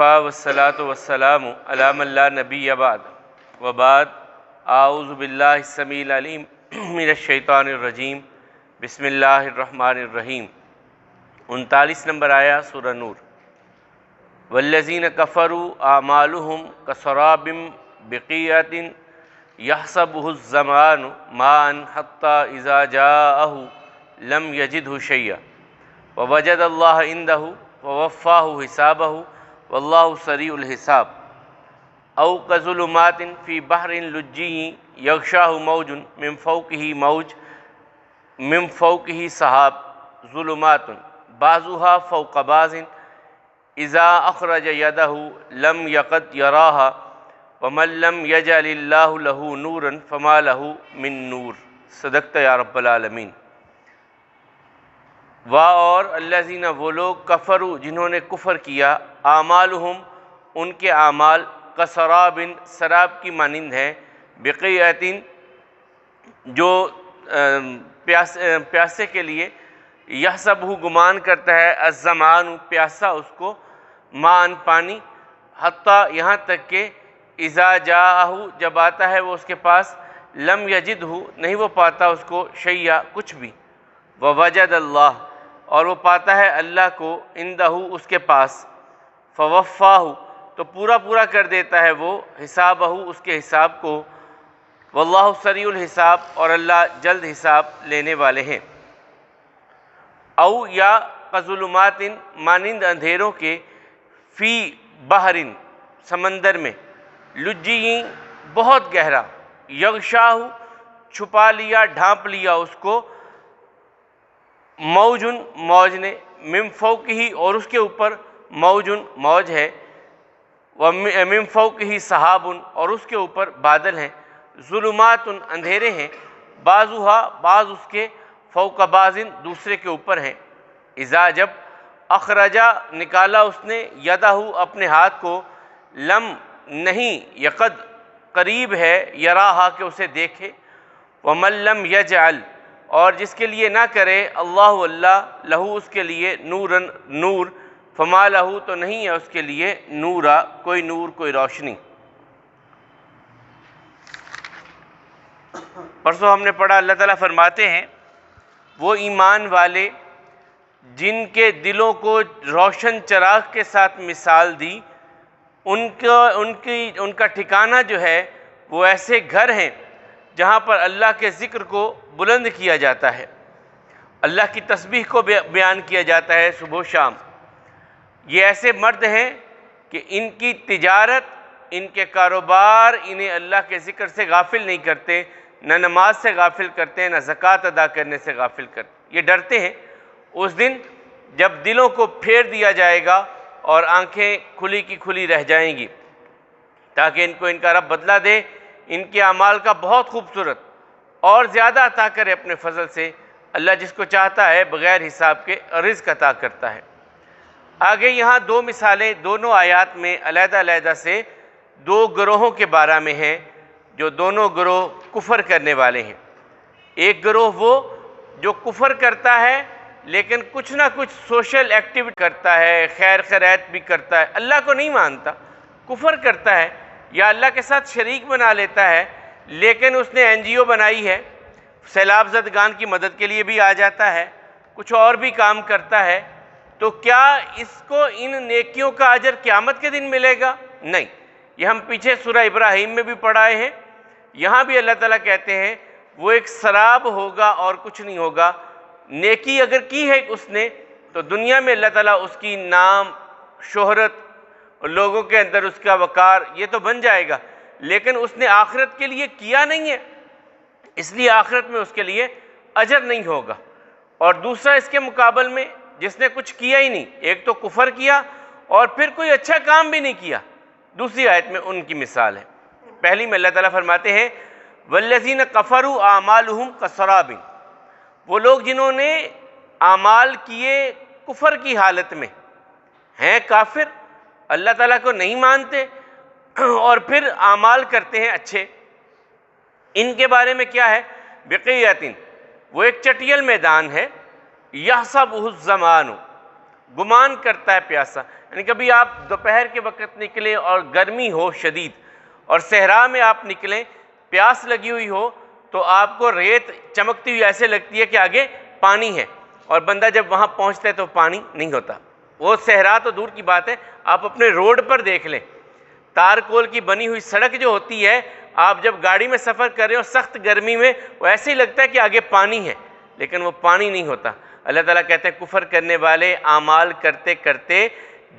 وکفا والصلاۃ والسلام علی من لا نبی بعد وبعد اعوذ باللہ السمیع العلیم من الشیطان الرجیم بسم اللہ الرحمن الرحیم 39 نمبر آیا سورہ نور۔ والذین کفروا اعمالهم کسراب بقیعۃ یحسبہ الظمآن ماء حتی اذا جاءہ لم یجدہ شیئا ووجد اللہ عندہ ووفاہ حسابہ واللہ سریع الحساب۔ او کظلمات فی بحر لجی یغشاہ موج من فوقہ سحاب ظلمات بعضها فوق بعض اذا اخرج یدہ لم یقد یراہا ومن لم یجعل اللہ لہ نورا فما لہ من نور۔ صدقت یا رب العالمین۔ اور الذین وہ لوگ کفروا جنہوں نے کفر کیا، اعمالہم ان کے اعمال کسراب سراب کی مانند ہیں، بقیعۃ جو پیاسے کے لیے، یحسبہ گمان کرتا ہے، الظمآن پیاسا اس کو، ماء پانی، حتیٰ یہاں تک کہ اذا جاءہ جب آتا ہے وہ اس کے پاس، لم یجدہ نہیں وہ پاتا اس کو، شیئا کچھ بھی، ووجد اللہ اور وہ پاتا ہے اللہ کو، عندہ اس کے پاس، فوفاہ تو پورا کر دیتا ہے وہ، حسابہ اس کے حساب کو، واللہ سریع الحساب اور اللہ جلد حساب لینے والے ہیں۔ او یا کظلمات مانند اندھیروں کے، فی بحر سمندر میں، لجی بہت گہرا، یغشاہ چھپا لیا ڈھانپ لیا اس کو، موج نے، من فوقہ اور اس کے اوپر موج ہے، من فوقہ سحاب اور اس کے اوپر بادل ہیں، ظلمات اندھیرے ہیں، بعض اس کے، فوق بعض دوسرے کے اوپر ہیں، اذا جب اخرجا نکالا اس نے، یدہ اپنے ہاتھ کو، لم نہیں، یقد قریب ہے، یراہا کہ اسے دیکھے، ومن لم یجعل اور جس کے لیے نہ کرے اللہ لہو اس کے لیے نور فما لہو تو نہیں ہے اس کے لیے نورا کوئی نور کوئی روشنی۔ پرسوں ہم نے پڑھا اللہ تعالیٰ فرماتے ہیں وہ ایمان والے جن کے دلوں کو روشن چراغ کے ساتھ مثال دی، ان کا ٹھکانہ جو ہے وہ ایسے گھر ہیں جہاں پر اللہ کے ذکر کو بلند کیا جاتا ہے، اللہ کی تسبیح کو بیان کیا جاتا ہے صبح و شام۔ یہ ایسے مرد ہیں کہ ان کی تجارت، ان کے کاروبار انہیں اللہ کے ذکر سے غافل نہیں کرتے، نہ نماز سے غافل کرتے ہیں، نہ زکوٰۃ ادا کرنے سے غافل کرتے۔ یہ ڈرتے ہیں اس دن جب دلوں کو پھیر دیا جائے گا اور آنکھیں کھلی کی کھلی رہ جائیں گی، تاکہ ان کو ان کا رب بدلہ دے، ان کے اعمال کا بہت خوبصورت اور زیادہ عطا کرے اپنے فضل سے۔ اللہ جس کو چاہتا ہے بغیر حساب کے رزق عطا کرتا ہے۔ آگے یہاں دو مثالیں دونوں آیات میں علیحدہ سے دو گروہوں کے بارے میں ہیں، جو دونوں گروہ کفر کرنے والے ہیں۔ ایک گروہ وہ جو کفر کرتا ہے لیکن کچھ نہ کچھ سوشل ایکٹیویٹی کرتا ہے، خیر خیرات بھی کرتا ہے، اللہ کو نہیں مانتا، کفر کرتا ہے یا اللہ کے ساتھ شریک بنا لیتا ہے، لیکن اس نے NGO بنائی ہے، سیلاب زدگان کی مدد کے لیے بھی آ جاتا ہے، کچھ اور بھی کام کرتا ہے، تو کیا اس کو ان نیکیوں کا اجر قیامت کے دن ملے گا؟ نہیں۔ یہ ہم پیچھے سورہ ابراہیم میں بھی پڑھائے ہیں، یہاں بھی اللہ تعالیٰ کہتے ہیں وہ ایک سراب ہوگا اور کچھ نہیں ہوگا۔ نیکی اگر کی ہے اس نے تو دنیا میں اللہ تعالیٰ اس کی نام، شہرت، لوگوں کے اندر اس کا وقار یہ تو بن جائے گا، لیکن اس نے آخرت کے لیے کیا نہیں ہے، اس لیے آخرت میں اس کے لیے اجر نہیں ہوگا۔ اور دوسرا اس کے مقابل میں جس نے کچھ کیا ہی نہیں، ایک تو کفر کیا اور پھر کوئی اچھا کام بھی نہیں کیا، دوسری آیت میں ان کی مثال ہے۔ پہلی میں اللہ تعالیٰ فرماتے ہیں والذین کفروا اعمالہم کسراب، وہ لوگ جنہوں نے اعمال کیے کفر کی حالت میں، ہیں کافر، اللہ تعالیٰ کو نہیں مانتے اور پھر اعمال کرتے ہیں اچھے، ان کے بارے میں کیا ہے؟ بقیعۃ وہ ایک چٹیل میدان ہے، یحسبہ الظمآن گمان کرتا ہے پیاسا. یعنی کبھی آپ دوپہر کے وقت نکلیں اور گرمی ہو شدید اور صحرا میں آپ نکلیں, پیاس لگی ہوئی ہو, تو آپ کو ریت چمکتی ہوئی ایسے لگتی ہے کہ آگے پانی ہے, اور بندہ جب وہاں پہنچتا ہے تو پانی نہیں ہوتا. وہ صحرا تو دور کی بات ہے, آپ اپنے روڈ پر دیکھ لیں, تارکول کی بنی ہوئی سڑک جو ہوتی ہے, آپ جب گاڑی میں سفر کر رہے ہو سخت گرمی میں, وہ ایسے ہی لگتا ہے کہ آگے پانی ہے, لیکن وہ پانی نہیں ہوتا. اللہ تعالیٰ کہتے ہیں کفر کرنے والے اعمال کرتے کرتے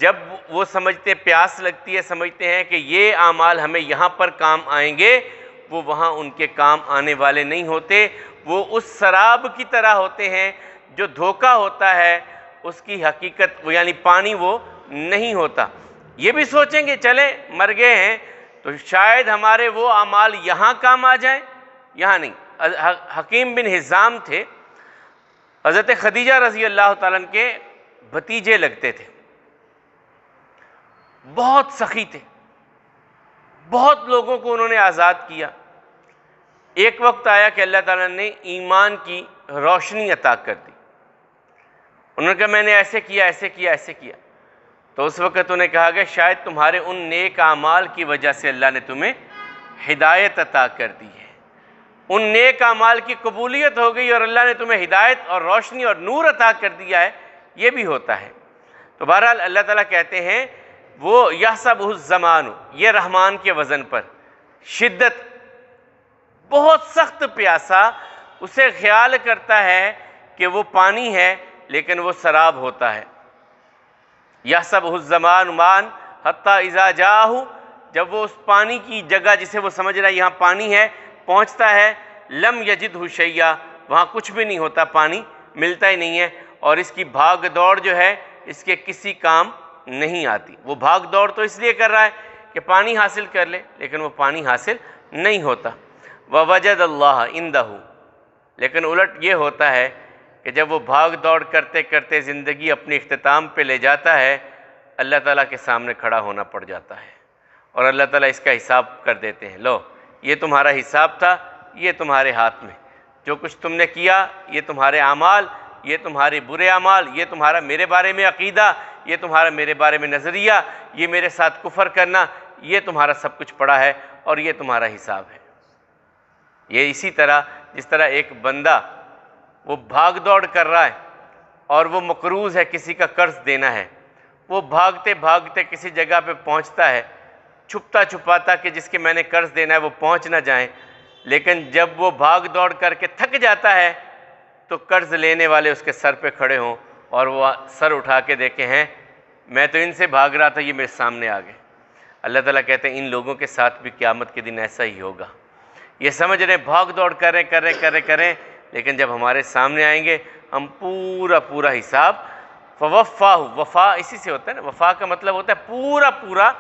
جب وہ سمجھتے پیاس لگتی ہے, سمجھتے ہیں کہ یہ اعمال ہمیں یہاں پر کام آئیں گے, وہ وہاں ان کے کام آنے والے نہیں ہوتے. وہ اس سراب کی طرح ہوتے ہیں جو دھوکہ ہوتا ہے, اس کی حقیقت وہ یعنی پانی وہ نہیں ہوتا. یہ بھی سوچیں گے چلیں مر گئے ہیں تو شاید ہمارے وہ اعمال یہاں کام آ جائیں, یہاں نہیں. حکیم بن حزام تھے, حضرت خدیجہ رضی اللہ تعالیٰ عنہ کے بھتیجے لگتے تھے, بہت سخی تھے, بہت لوگوں کو انہوں نے آزاد کیا. ایک وقت آیا کہ اللہ تعالیٰ نے ایمان کی روشنی عطا کر دی. انہوں نے کہا میں نے ایسے کیا ایسے کیا ایسے کیا, تو اس وقت انہوں نے کہا کہ شاید تمہارے ان نیک اعمال کی وجہ سے اللہ نے تمہیں ہدایت عطا کر دی ہے, ان نیک اعمال کی قبولیت ہو گئی اور اللہ نے تمہیں ہدایت اور روشنی اور نور عطا کر دیا ہے. یہ بھی ہوتا ہے. تو بہرحال اللہ تعالیٰ کہتے ہیں وہ یحسبہ الزمان, یہ رحمان کے وزن پر شدت, بہت سخت پیاسا, اسے خیال کرتا ہے کہ وہ پانی ہے لیکن وہ سراب ہوتا ہے. یحسبہ الزمان مان حتی اذا جاءہ, جب وہ اس پانی کی جگہ جسے وہ سمجھ رہا ہے یہاں پانی ہے پہنچتا ہے, لم یجدہ شیئا, وہاں کچھ بھی نہیں ہوتا, پانی ملتا ہی نہیں ہے. اور اس کی بھاگ دوڑ جو ہے اس کے کسی کام نہیں آتی. وہ بھاگ دوڑ تو اس لیے کر رہا ہے کہ پانی حاصل کر لے, لیکن وہ پانی حاصل نہیں ہوتا. ووجد اللہ عندہ, لیکن الٹ یہ ہوتا ہے کہ جب وہ بھاگ دوڑ کرتے کرتے زندگی اپنی اختتام پہ لے جاتا ہے, اللہ تعالیٰ کے سامنے کھڑا ہونا پڑ جاتا ہے اور اللہ تعالیٰ اس کا حساب کر دیتے ہیں. لو یہ تمہارا حساب تھا, یہ تمہارے ہاتھ میں, جو کچھ تم نے کیا یہ تمہارے اعمال, یہ تمہارے برے اعمال, یہ تمہارا میرے بارے میں عقیدہ, یہ تمہارا میرے بارے میں نظریہ, یہ میرے ساتھ کفر کرنا, یہ تمہارا سب کچھ پڑا ہے اور یہ تمہارا حساب ہے. یہ اسی طرح جس طرح ایک بندہ وہ بھاگ دوڑ کر رہا ہے اور وہ مقروض ہے, کسی کا قرض دینا ہے, وہ بھاگتے بھاگتے کسی جگہ پہ پہنچتا ہے چھپتا چھپاتا کہ جس کے میں نے قرض دینا ہے وہ پہنچ نہ جائیں, لیکن جب وہ بھاگ دوڑ کر کے تھک جاتا ہے تو قرض لینے والے اس کے سر پہ کھڑے ہوں اور وہ سر اٹھا کے دیکھیں ہیں میں تو ان سے بھاگ رہا تھا, یہ میرے سامنے آ گئے. اللہ تعالیٰ کہتے ہیں ان لوگوں کے ساتھ بھی قیامت کے دن ایسا ہی ہوگا. یہ سمجھ رہے بھاگ دوڑ کریں, لیکن جب ہمارے سامنے آئیں گے ہم پورا حساب, فوفاہ, وفا اسی سے ہوتا ہے نا, وفا کا مطلب ہوتا ہے پورا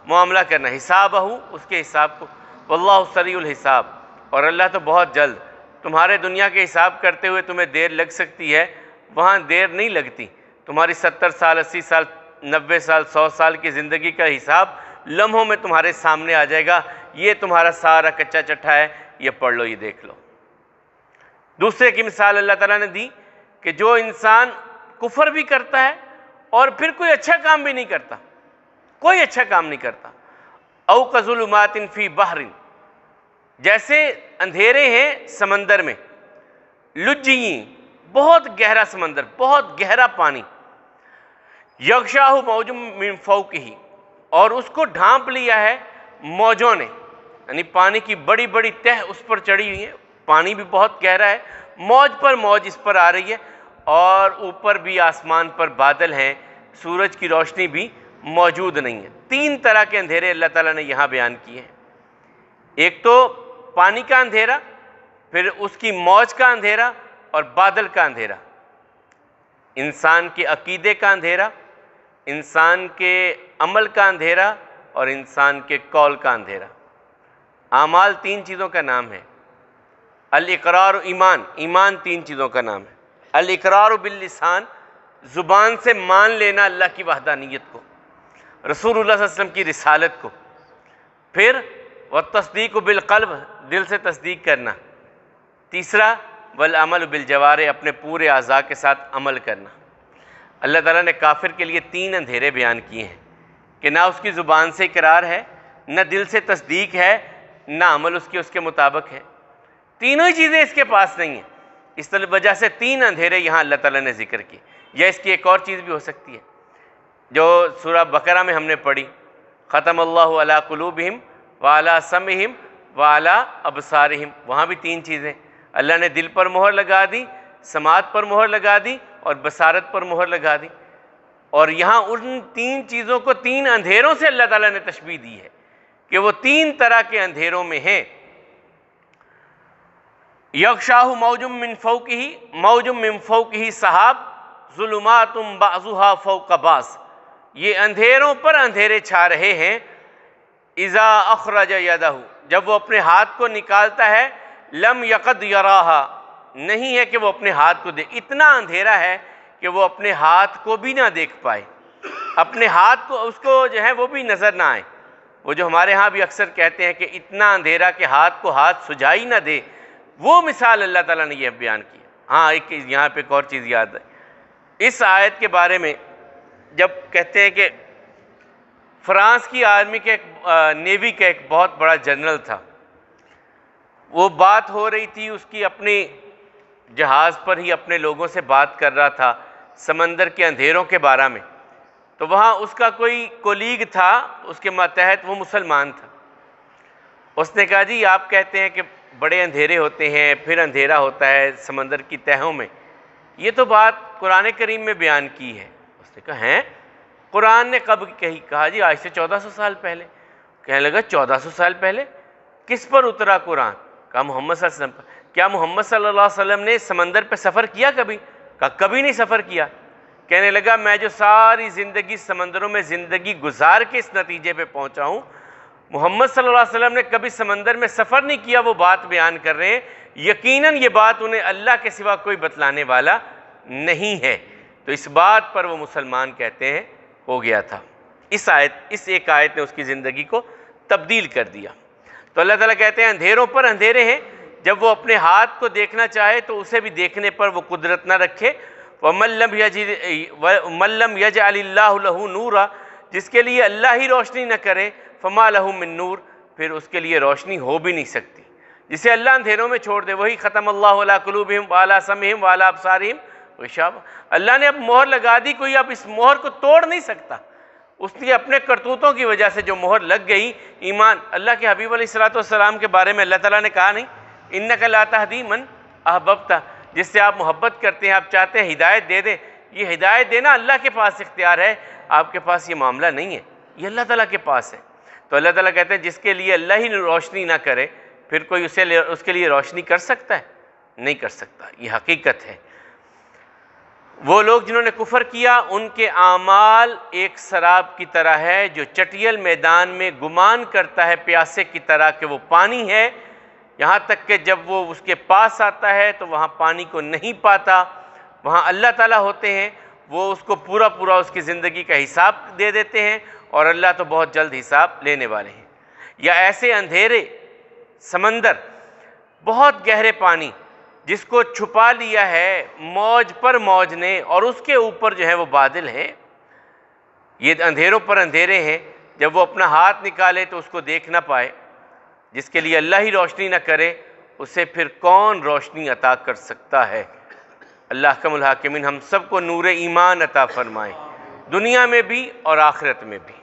معاملہ کرنا, حسابہ, اس کے حساب کو. واللہ سریع الحساب, اور اللہ تو بہت جلد. تمہارے دنیا کے حساب کرتے ہوئے تمہیں دیر لگ سکتی ہے, وہاں دیر نہیں لگتی. تمہاری 70 سال 80 سال 90 سال 100 سال کی زندگی کا حساب لمحوں میں تمہارے سامنے آ جائے گا. یہ تمہارا سارا کچا چٹھا ہے, یہ پڑھ لو, یہ دیکھ لو. دوسرے کی مثال اللہ تعالیٰ نے دی کہ جو انسان کفر بھی کرتا ہے اور پھر کوئی اچھا کام بھی نہیں کرتا, کوئی اچھا کام نہیں کرتا. او کظلمات فی بحر, جیسے اندھیرے ہیں سمندر میں, لجی, بہت گہرا سمندر, بہت گہرا پانی, یغشاہ موج من فوقہ, اور اس کو ڈھانپ لیا ہے موجوں نے, یعنی پانی کی بڑی بڑی تہ اس پر چڑھی ہوئی ہے, پانی بھی بہت گہرا ہے, موج پر موج اس پر آ رہی ہے, اور اوپر بھی آسمان پر بادل ہیں, سورج کی روشنی بھی موجود نہیں ہے. 3 طرح کے اندھیرے اللہ تعالیٰ نے یہاں بیان کیے ہیں. ایک تو پانی کا اندھیرا, پھر اس کی موج کا اندھیرا اور بادل کا اندھیرا. انسان کے عقیدے کا اندھیرا, انسان کے عمل کا اندھیرا اور انسان کے قول کا اندھیرا. اعمال 3 چیزوں کا نام ہے. الاقرار ایمان, ایمان 3 چیزوں کا نام ہے. الاقرار باللسان, زبان سے مان لینا اللہ کی وحدانیت کو, رسول اللہ صلی اللہ علیہ وسلم کی رسالت کو. پھر والتصدیق بالقلب, دل سے تصدیق کرنا. تیسرا والعمل بالجوارح, اپنے پورے اعضاء کے ساتھ عمل کرنا. اللہ تعالیٰ نے کافر کے لیے 3 اندھیرے بیان کیے ہیں کہ نہ اس کی زبان سے اقرار ہے، نہ دل سے تصدیق ہے، نہ عمل اس کے مطابق ہے، تینوں ہی چیزیں اس کے پاس نہیں ہیں۔ اس وجہ سے 3 اندھیرے یہاں اللہ تعالیٰ نے ذکر کی۔ یا اس کی ایک اور چیز بھی ہو سکتی ہے جو سورہ بقرہ میں ہم نے پڑھی، ختم اللہ علی قلوبہم وعلی سمعہم وعلی ابصارہم، وہاں بھی 3 چیزیں اللہ نے دل پر مہر لگا دی، سماعت پر مہر لگا دی اور بصارت پر مہر لگا دی۔ اور یہاں ان 3 چیزوں کو 3 اندھیروں سے اللہ تعالیٰ نے تشبیہ دی ہے کہ وہ 3 طرح کے اندھیروں میں ہیں۔ یغشاہ موج من فوقہ سحاب ظلمات بعضها فوق بعض، یہ اندھیروں پر اندھیرے چھا رہے ہیں۔ اذا اخرج یدہ، جب وہ اپنے ہاتھ کو نکالتا ہے، لم یقد یراہا، نہیں ہے کہ وہ اپنے ہاتھ کو دیکھ، اتنا اندھیرا ہے کہ وہ اپنے ہاتھ کو بھی نہ دیکھ پائے، اپنے ہاتھ کو اس کو جو ہے وہ بھی نظر نہ آئے۔ وہ جو ہمارے ہاں بھی اکثر کہتے ہیں کہ اتنا اندھیرا کہ ہاتھ کو ہاتھ سجائی نہ دے، وہ مثال اللہ تعالیٰ نے یہ بیان کی۔ ہاں ایک یہاں پہ ایک اور چیز یاد ہے، اس آیت کے بارے میں جب کہتے ہیں کہ فرانس کی آرمی کے نیوی کا ایک بہت بڑا جنرل تھا، وہ بات ہو رہی تھی اس کی اپنی جہاز پر ہی اپنے لوگوں سے بات کر رہا تھا سمندر کے اندھیروں کے بارے میں، تو وہاں اس کا کوئی کولیگ تھا اس کے ماتحت، وہ مسلمان تھا۔ اس نے کہا جی آپ کہتے ہیں کہ بڑے اندھیرے ہوتے ہیں، پھر اندھیرا ہوتا ہے سمندر کی تہوں میں، یہ تو بات قرآن کریم میں بیان کی ہے۔ اس نے کہا ہیں قرآن نے کب کہی؟ کہا جی آج سے 1400 سال پہلے۔ کہنے لگا 1400 سال پہلے کس پر اترا قرآن؟ کہا محمد صلی اللہ علیہ وسلم پر۔ کیا محمد صلی اللہ علیہ وسلم نے سمندر پہ سفر کیا کبھی؟ کہا کبھی نہیں سفر کیا۔ کہنے لگا میں جو ساری زندگی سمندروں میں زندگی گزار کے اس نتیجے پہ پہنچا ہوں، محمد صلی اللہ علیہ وسلم نے کبھی سمندر میں سفر نہیں کیا، وہ بات بیان کر رہے ہیں، یقیناً یہ بات انہیں اللہ کے سوا کوئی بتلانے والا نہیں ہے۔ تو اس بات پر وہ مسلمان کہتے ہیں ہو گیا تھا۔ اس ایک آیت نے اس کی زندگی کو تبدیل کر دیا۔ تو اللہ تعالیٰ کہتے ہیں اندھیروں پر اندھیرے ہیں، جب وہ اپنے ہاتھ کو دیکھنا چاہے تو اسے بھی دیکھنے پر وہ قدرت نہ رکھے۔ وَمَن لَّمْ يَجْعَلِ اللَّهُ لَهُ نُورًا، جس کے لیے اللہ ہی روشنی نہ کرے، فَمَا لَهُ مِن نور، پھر اس کے لیے روشنی ہو بھی نہیں سکتی۔ جسے اللہ اندھیروں میں چھوڑ دے، وہی ختم اللہ علی قلوبہم وعلی سمعہم وعلی ابصارہم غشاوہ، اللہ نے اب مہر لگا دی، کوئی اب اس مہر کو توڑ نہیں سکتا۔ اس لیے اپنے کرتوتوں کی وجہ سے جو مہر لگ گئی، ایمان، اللہ کے حبیب علیہ الصلوۃ والسلام کے بارے میں اللہ تعالیٰ نے کہا نہیں انک لا تہدی من احببت، جس سے آپ محبت کرتے ہیں، آپ چاہتے ہیں ہدایت دے دیں، یہ ہدایت دینا اللہ کے پاس اختیار ہے، آپ کے پاس یہ معاملہ نہیں ہے، یہ اللہ تعالیٰ کے پاس ہے۔ تو اللہ تعالیٰ کہتے ہیں جس کے لیے اللہ ہی روشنی نہ کرے، پھر کوئی اس کے لیے روشنی کر سکتا ہے؟ نہیں کر سکتا، یہ حقیقت ہے۔ وہ لوگ جنہوں نے کفر کیا، ان کے اعمال ایک سراب کی طرح ہے جو چٹیل میدان میں گمان کرتا ہے پیاسے کی طرح کہ وہ پانی ہے، یہاں تک کہ جب وہ اس کے پاس آتا ہے تو وہاں پانی کو نہیں پاتا۔ وہاں اللہ تعالیٰ ہوتے ہیں، وہ اس کو پورا اس کی زندگی کا حساب دے دیتے ہیں، اور اللہ تو بہت جلد حساب لینے والے ہیں۔ یا ایسے اندھیرے سمندر، بہت گہرے پانی جس کو چھپا لیا ہے موج پر موج نے، اور اس کے اوپر جو ہے وہ بادل ہیں، یہ اندھیروں پر اندھیرے ہیں، جب وہ اپنا ہاتھ نکالے تو اس کو دیکھ نہ پائے۔ جس کے لیے اللہ ہی روشنی نہ کرے، اسے پھر کون روشنی عطا کر سکتا ہے؟ اللہ احکم الحاکمین ہم سب کو نور ایمان عطا فرمائے، دنیا میں بھی اور آخرت میں بھی۔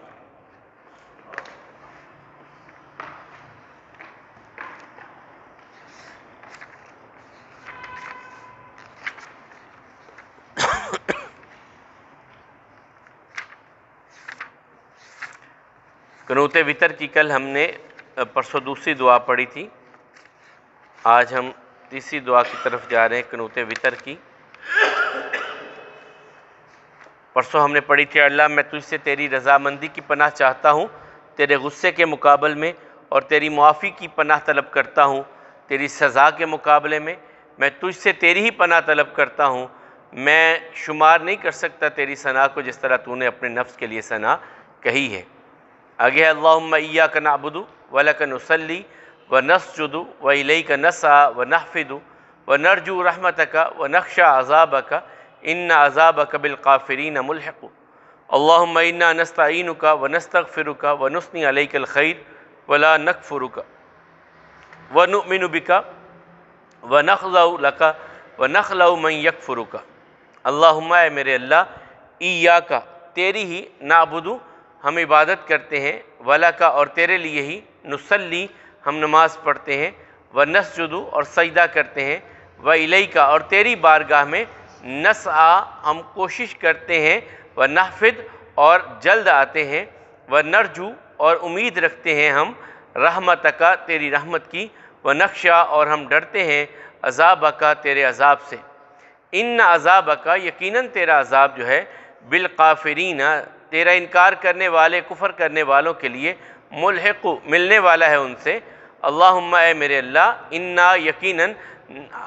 قنوت وتر کی کل ہم نے پرسوں دوسری دعا پڑھی تھی، آج ہم تیسری دعا کی طرف جا رہے ہیں، قنوت وتر کی۔ پرسوں ہم نے پڑھی تھی اللہ میں تجھ سے تیری رضامندی کی پناہ چاہتا ہوں تیرے غصے کے مقابل میں، اور تیری معافی کی پناہ طلب کرتا ہوں تیری سزا کے مقابلے میں۔ میں تجھ سے تیری ہی پناہ طلب کرتا ہوں، میں شمار نہیں کر سکتا تیری ثنا کو جس طرح تو نے اپنے نفس کے لیے ثنا کہی ہے۔ آگے اللہم ایاک نعبد ولک نصلی ونسجد والیک نسعی ونحفد ونرجو رحمتک ونخشى عذابک ان عذابک بالکافرین ملحق۔ اللہم انا نستعینک ونستغفرک ونثنی علیک الخیر ولا نکفرک ونؤمن بک ونخضع لک ونخلع من یکفرک۔ اللہم اے میرے اللہ، ایاک تیری ہی نعبدو ہم عبادت کرتے ہیں، ولک اور تیرے لیے ہی، نصلی ہم نماز پڑھتے ہیں، ونسجد اور سجدہ کرتے ہیں، والیک اور تیری بارگاہ میں، نسعی ہم کوشش کرتے ہیں، ونحفظ اور جلد آتے ہیں، ونرجو اور امید رکھتے ہیں ہم، رحمتک تیری رحمت کی، ونخشی اور ہم ڈرتے ہیں، عذابک تیرے عذاب سے۔ ان عذابک یقیناً تیرا عذاب جو ہے، بالکافرین تیرا انکار کرنے والے، کفر کرنے والوں کے لیے، ملحق ملنے والا ہے ان سے۔ اللہم اے میرے اللہ، انا یقیناً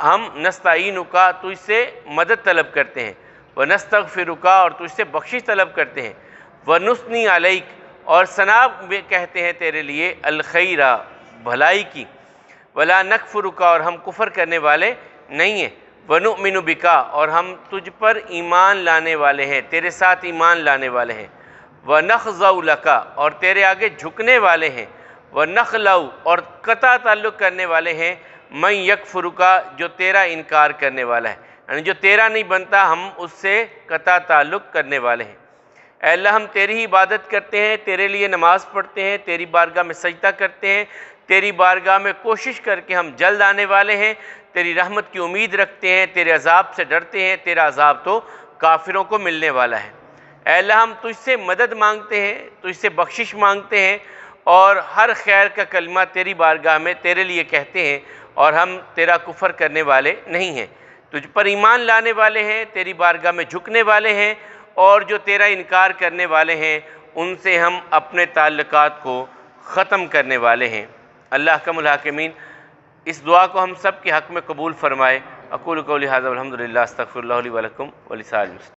ہم نستعینک تجھ سے مدد طلب کرتے ہیں، ونستغفرک اور تجھ سے بخشش طلب کرتے ہیں، ونثنی علیک اور ثنا کہتے ہیں تیرے لیے، الخیر بھلائی کی، ولا نکفرک اور ہم کفر کرنے والے نہیں ہیں، ونؤمن بک اور ہم تجھ پر ایمان لانے والے ہیں، تیرے ساتھ ایمان لانے والے ہیں، ونخضع لک اور تیرے آگے جھکنے والے ہیں، ونخلع اور قطع تعلق کرنے والے ہیں، من یکفرک جو تیرا انکار کرنے والا ہے، یعنی جو تیرا نہیں بنتا ہم اس سے قطع تعلق کرنے والے ہیں۔ اے اللہ، ہم تیری ہی عبادت کرتے ہیں، تیرے لیے نماز پڑھتے ہیں، تیری بارگاہ میں سجدہ کرتے ہیں، تیری بارگاہ میں کوشش کر کے ہم جلد آنے والے ہیں، تیری رحمت کی امید رکھتے ہیں، تیرے عذاب سے ڈرتے ہیں، تیرا عذاب تو کافروں کو ملنے والا ہے۔ اے اللہ، ہم تجھ سے مدد مانگتے ہیں، تجھ سے بخشش مانگتے ہیں، اور ہر خیر کا کلمہ تیری بارگاہ میں تیرے لیے کہتے ہیں، اور ہم تیرا کفر کرنے والے نہیں ہیں، تجھ پر ایمان لانے والے ہیں، تیری بارگاہ میں جھکنے والے ہیں، اور جو تیرا انکار کرنے والے ہیں ان سے ہم اپنے تعلقات کو ختم کرنے والے ہیں۔ اللہ احکم الحاکمین اس دعا کو ہم سب کے حق میں قبول فرمائے۔ اقول قولی ھذا والحمد للہ، استغفر اللہ لی ولکم ولسائر المسلمین۔